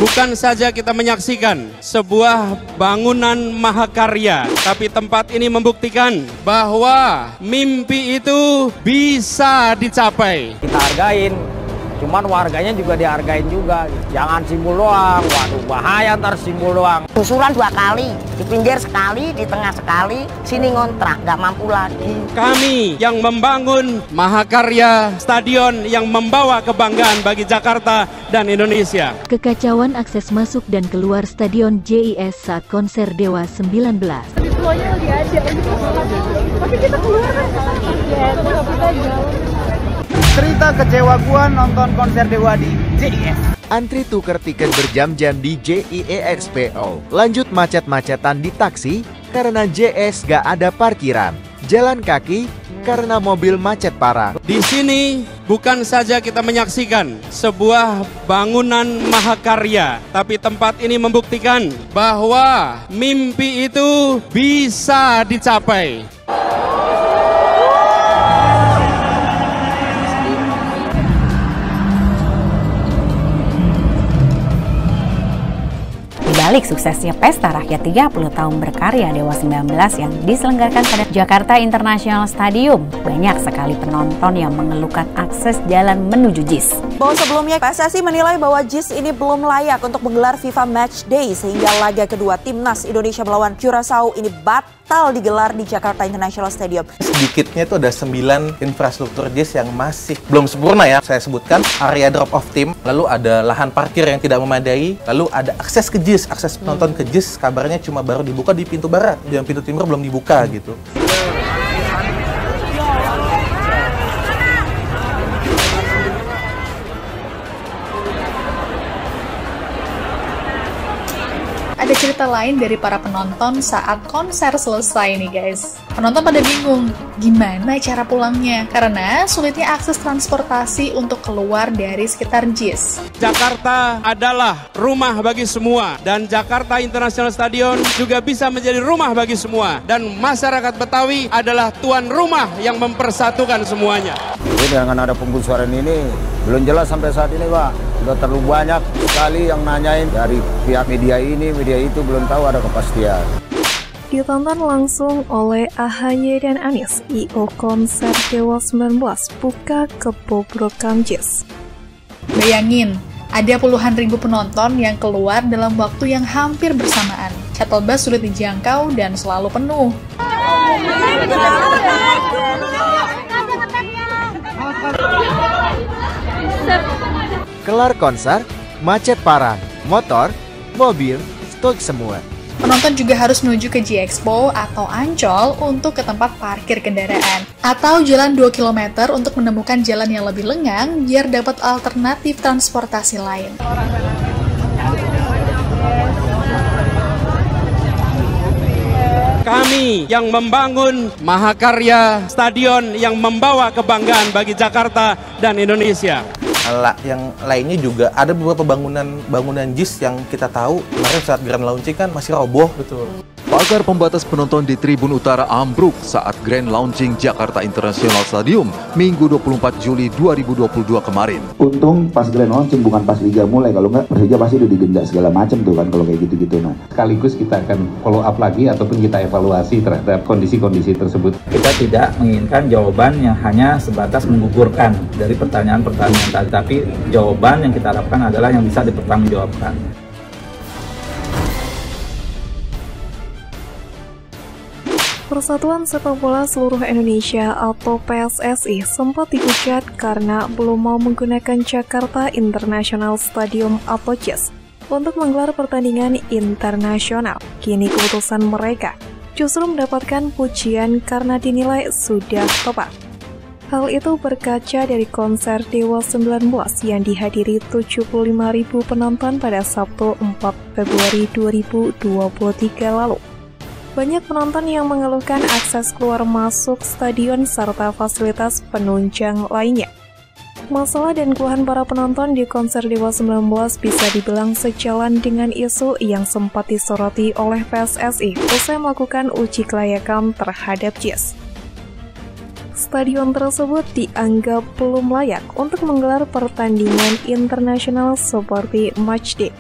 bukan saja kita menyaksikan sebuah bangunan mahakarya, tapi tempat ini membuktikan bahwa mimpi itu bisa dicapai. Kita hargain, cuman warganya juga dihargain juga. Jangan simbol doang, waduh bahaya ntar simbol doang. Usulan 2 kali, di pinggir sekali, di tengah sekali, sini ngontrak, nggak mampu lagi. Kami yang membangun mahakarya, stadion yang membawa kebanggaan bagi Jakarta dan Indonesia. Kekacauan akses masuk dan keluar Stadion JIS saat konser Dewa 19. Semuanya lagi ada, tapi kita keluar kan? Cerita kecewa gua nonton konser Dewa di JIS. Antri tuker tiket berjam-jam di JIEXPO. Lanjut macet-macetan di taksi karena JS gak ada parkiran. Jalan kaki karena mobil macet parah. Di sini bukan saja kita menyaksikan sebuah bangunan mahakarya, tapi tempat ini membuktikan bahwa mimpi itu bisa dicapai. Balik suksesnya Pesta Rakyat 30 tahun berkarya Dewa 19 yang diselenggarakan pada Jakarta International Stadium, banyak sekali penonton yang mengeluhkan akses jalan menuju JIS. Bahwa sebelumnya PSSI menilai bahwa JIS ini belum layak untuk menggelar FIFA Match Day sehingga laga kedua Timnas Indonesia melawan Curaçao ini batal digelar di Jakarta International Stadium. Sedikitnya itu ada 9 infrastruktur JIS yang masih belum sempurna ya. Saya sebutkan area drop off team, lalu ada lahan parkir yang tidak memadai, lalu ada akses ke JIS, akses penonton ke JIS kabarnya cuma baru dibuka di pintu barat, yang pintu timur belum dibuka gitu. Ada cerita lain dari para penonton saat konser selesai nih guys. Penonton pada bingung, gimana cara pulangnya? Karena sulitnya akses transportasi untuk keluar dari sekitar JIS. Jakarta adalah rumah bagi semua, dan Jakarta International Stadion juga bisa menjadi rumah bagi semua. Dan masyarakat Betawi adalah tuan rumah yang mempersatukan semuanya. Jadi dengan ada penggusuran ini, belum jelas sampai saat ini Pak. Sudah terlalu banyak sekali yang nanyain dari pihak media ini, media itu belum tahu ada kepastian. Ditonton langsung oleh AHY dan Anies, I.O. konser Dewa 19 buka kebobrokan JIS. Bayangin, ada puluhan ribu penonton yang keluar dalam waktu yang hampir bersamaan. Shuttle bus sulit dijangkau dan selalu penuh. Kelar konser, macet parah, motor, mobil, stok semua. Penonton juga harus menuju ke J-Expo atau Ancol untuk ke tempat parkir kendaraan. Atau jalan 2 km untuk menemukan jalan yang lebih lengang biar dapat alternatif transportasi lain. Kami yang membangun mahakarya, stadion yang membawa kebanggaan bagi Jakarta dan Indonesia. Yang lainnya juga ada beberapa bangunan JIS yang kita tahu kemarin saat grand launching kan masih roboh. Betul. Pagar pembatas penonton di Tribun Utara ambruk saat grand launching Jakarta International Stadium Minggu 24 Juli 2022 kemarin. Untung pas grand launching bukan pas liga mulai, kalau nggak Persija pasti udah didenda segala macam tuh kan kalau kayak gitu-gitu. Nah, sekaligus kita akan follow up lagi ataupun kita evaluasi terhadap kondisi-kondisi tersebut. Kita tidak menginginkan jawaban yang hanya sebatas menggugurkan dari pertanyaan-pertanyaan tadi, tapi jawaban yang kita harapkan adalah yang bisa dipertanggungjawabkan. Persatuan Sepak Bola Seluruh Indonesia atau PSSI sempat dihujat karena belum mau menggunakan Jakarta International Stadium atau JIS untuk menggelar pertandingan internasional. Kini keputusan mereka justru mendapatkan pujian karena dinilai sudah tepat. Hal itu berkaca dari konser Dewa 19 yang dihadiri 75.000 penonton pada Sabtu 4 Februari 2023 lalu. Banyak penonton yang mengeluhkan akses keluar masuk stadion serta fasilitas penunjang lainnya. Masalah dan keluhan para penonton di konser Dewa 19 bisa dibilang sejalan dengan isu yang sempat disoroti oleh PSSI usai melakukan uji kelayakan terhadap JIS. Stadion tersebut dianggap belum layak untuk menggelar pertandingan internasional seperti matchday.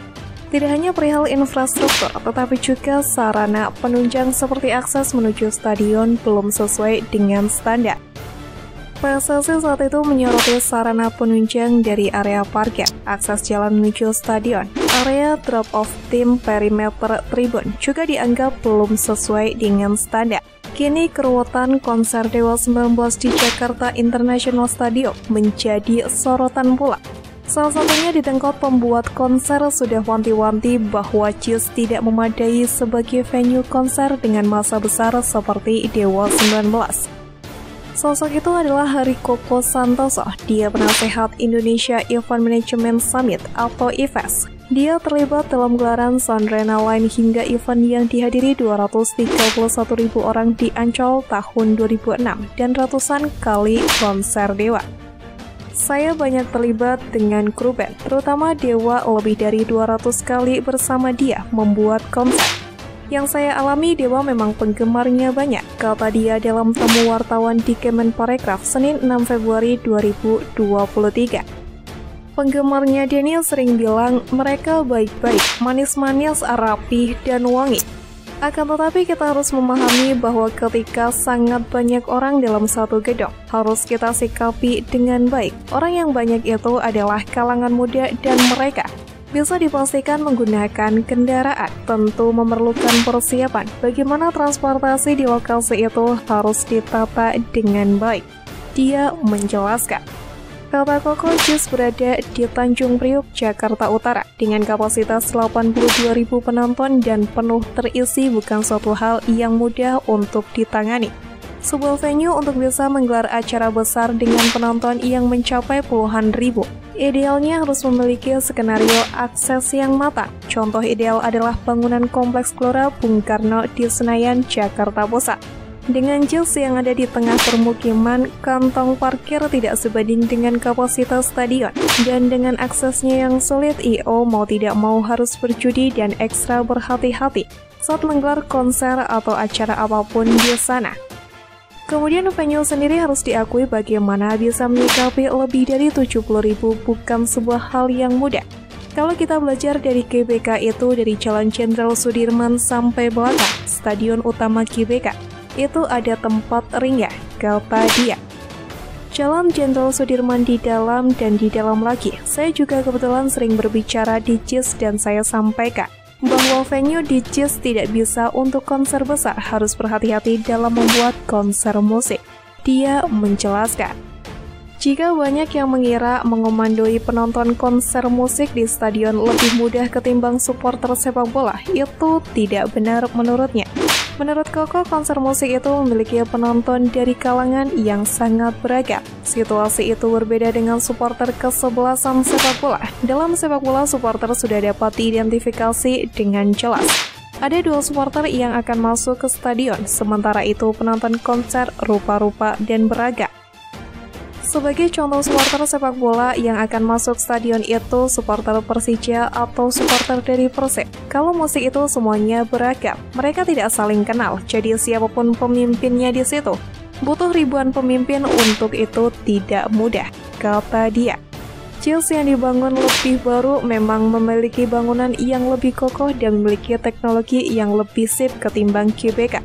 Tidak hanya perihal infrastruktur, tetapi juga sarana penunjang seperti akses menuju stadion belum sesuai dengan standar. PSSI saat itu menyoroti sarana penunjang dari area parkir, akses jalan menuju stadion, area drop-off tim, perimeter tribun juga dianggap belum sesuai dengan standar. Kini keruwetan konser Dewa 19 di Jakarta International Stadium menjadi sorotan pula. Salah satunya ditengkot pembuat konser sudah wanti-wanti bahwa JIS tidak memadai sebagai venue konser dengan massa besar seperti Dewa 19. Sosok itu adalah Harikoko Santoso, dia penasehat Indonesia Event Management Summit atau IFES. Dia terlibat dalam gelaran Sandrena Line hingga event yang dihadiri 231.000 orang di Ancol tahun 2006 dan ratusan kali konser Dewa. Saya banyak terlibat dengan kru band, terutama Dewa lebih dari 200 kali bersama dia membuat konser. Yang saya alami Dewa memang penggemarnya banyak, kata dia dalam temu wartawan di Kemenparekraf Senin 6 Februari 2023. Penggemarnya Denny sering bilang mereka baik-baik, manis-manis, rapi, dan wangi. Akan tetapi kita harus memahami bahwa ketika sangat banyak orang dalam satu gedung, harus kita sikapi dengan baik. Orang yang banyak itu adalah kalangan muda dan mereka bisa dipastikan menggunakan kendaraan, tentu memerlukan persiapan. Bagaimana transportasi di lokasi itu harus ditata dengan baik. Dia menjelaskan. Kota Koko JIS berada di Tanjung Priuk, Jakarta Utara, dengan kapasitas 82.000 penonton dan penuh terisi bukan suatu hal yang mudah untuk ditangani. Sebuah venue untuk bisa menggelar acara besar dengan penonton yang mencapai puluhan ribu, idealnya harus memiliki skenario akses yang matang. Contoh ideal adalah bangunan Kompleks Gelora Bung Karno di Senayan, Jakarta Pusat. Dengan JIS yang ada di tengah permukiman, kantong parkir tidak sebanding dengan kapasitas stadion. Dan dengan aksesnya yang sulit, I.O. mau tidak mau harus berjudi dan ekstra berhati-hati saat menggelar konser atau acara apapun di sana. Kemudian venue sendiri harus diakui bagaimana bisa menyikapi lebih dari 70.000 bukan sebuah hal yang mudah. Kalau kita belajar dari GBK itu dari Jalan Jenderal Sudirman sampai belakang, stadion utama GBK, itu ada tempat ringnya, kata dia. Jalan Jenderal Sudirman di dalam dan di dalam lagi. Saya juga kebetulan sering berbicara di JIS dan saya sampaikan bahwa venue di JIS tidak bisa untuk konser besar, harus berhati-hati dalam membuat konser musik. Dia menjelaskan. Jika banyak yang mengira mengomandoi penonton konser musik di stadion lebih mudah ketimbang supporter sepak bola, itu tidak benar menurutnya. Menurut Koko, konser musik itu memiliki penonton dari kalangan yang sangat beragam. Situasi itu berbeda dengan supporter kesebelasan sepak bola. Dalam sepak bola, supporter sudah dapat diidentifikasi dengan jelas. Ada 2 supporter yang akan masuk ke stadion, sementara itu penonton konser rupa-rupa dan beragam. Sebagai contoh supporter sepak bola yang akan masuk stadion itu supporter Persija atau supporter dari Persib. Kalau musik itu semuanya beragam, mereka tidak saling kenal, jadi siapapun pemimpinnya di situ. Butuh ribuan pemimpin untuk itu tidak mudah, kata dia. JIS yang dibangun lebih baru memang memiliki bangunan yang lebih kokoh dan memiliki teknologi yang lebih sip ketimbang GBK.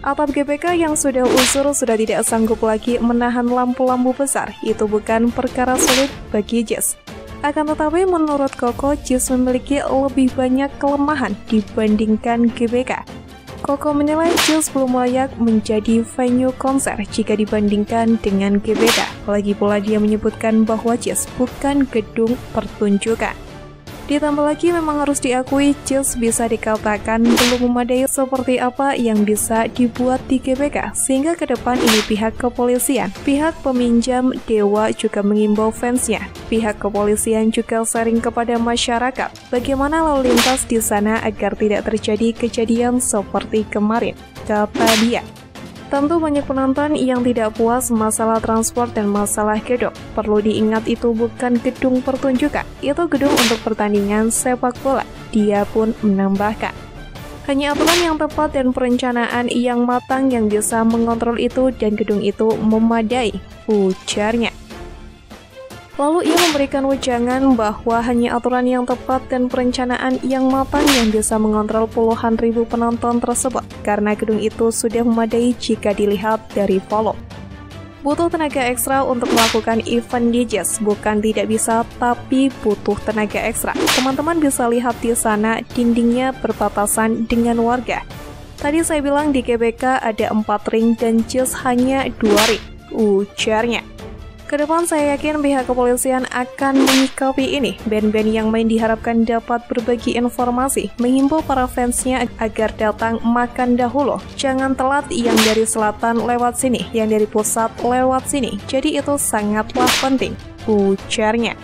Atap GBK yang sudah usur sudah tidak sanggup lagi menahan lampu-lampu besar. Itu bukan perkara sulit bagi JIS. Akan tetapi menurut Koko, JIS memiliki lebih banyak kelemahan dibandingkan GBK. Koko menilai JIS belum layak menjadi venue konser jika dibandingkan dengan GBK. Lagi pula dia menyebutkan bahwa JIS bukan gedung pertunjukan. Ditambah lagi memang harus diakui JIS bisa dikatakan belum memadai seperti apa yang bisa dibuat di GBK, sehingga ke depan ini pihak kepolisian, pihak peminjam Dewa juga mengimbau fansnya. Pihak kepolisian juga sharing kepada masyarakat bagaimana lalu lintas di sana agar tidak terjadi kejadian seperti kemarin, kata dia. Tentu banyak penonton yang tidak puas masalah transport dan masalah gedung. Perlu diingat itu bukan gedung pertunjukan, itu gedung untuk pertandingan sepak bola. Dia pun menambahkan. Hanya aturan yang tepat dan perencanaan yang matang yang bisa mengontrol itu dan gedung itu memadai, ujarnya. Lalu ia memberikan wejangan bahwa hanya aturan yang tepat dan perencanaan yang matang yang bisa mengontrol puluhan ribu penonton tersebut, karena gedung itu sudah memadai jika dilihat dari volume. Butuh tenaga ekstra untuk melakukan event di Jazz, bukan tidak bisa, tapi butuh tenaga ekstra. Teman-teman bisa lihat di sana dindingnya berbatasan dengan warga. Tadi saya bilang di GBK ada 4 ring dan Jazz hanya 2 ring, ujarnya. Kedepan saya yakin pihak kepolisian akan menyikapi ini. Band-band yang main diharapkan dapat berbagi informasi, menghimbau para fansnya agar datang makan dahulu. Jangan telat yang dari selatan lewat sini, yang dari pusat lewat sini. Jadi itu sangatlah penting, ujarnya.